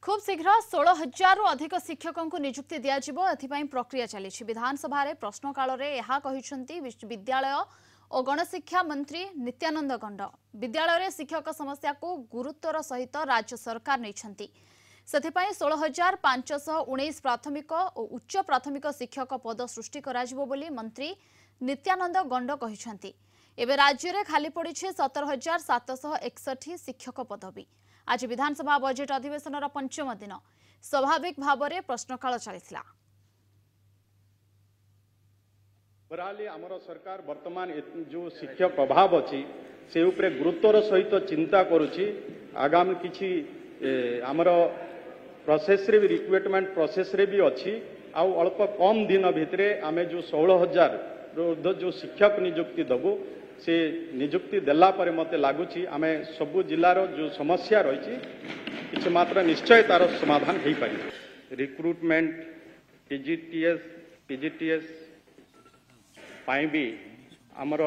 खूब शीघ्र 16,000 रु अधिक शिक्षकों को नियुक्ति दिज्व एथिपाई प्रक्रिया चली विधानसभा प्रश्नकाल विद्यालय और गणशिक्षा मंत्री नित्यानंद गंड विद्यालय शिक्षक समस्या को गुरुत्वर सहित राज्य सरकार नहीं सेथिपाई 16,519 प्राथमिक और उच्च प्राथमिक शिक्षक पद सृष्टि कराजिबो बोली मंत्री नित्यानंद गंड कहिसेंती। एबे राज्य में खाली पड़ी 17,761 शिक्षक पदवी। आज विधानसभा बजेट अधिवेशन पंचम दिन स्वाभाविक भाव में प्रश्नकाल चली आमर सरकार वर्तमान जो शिक्षक अभाव अच्छी से उपरे गुरुत्वर सहित चिंता करुच्ची। आगामी किछि आमर प्रोसेस रे भी रिक्रुटमेंट प्रोसेस रे भी अच्छी आउ अल्प कम दिन भितर आम जो 16,000 जो शिक्षक नियुक्ति दबु से नियुक्ति देला पर मते लागुची आम सबु जिलार जो समस्या रही किसी मात्र निश्चय तार समाधान हो पारे। रिक्रुटमेंट पीजीटीएस पाई भी आमर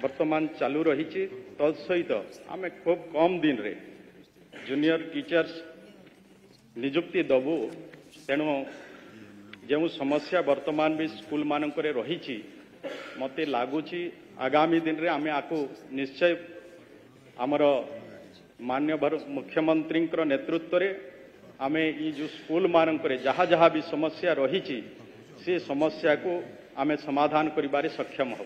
वर्तमान चालू रही तत्सहित आम खूब कम दिन रे जूनियर टीचर्स नियुक्ति दबु। तेणु जो समस्या वर्तमान भी स्कूल मानक रही मते लगुच आगामी दिन रे आमे आकु निश्चय आमर मान्य मुख्यमंत्री नेतृत्व रे आमे ई जो स्कूल मानक जहाँ जहाँ भी समस्या रही से समस्या को आमे समाधान करिबारे सक्षम हो।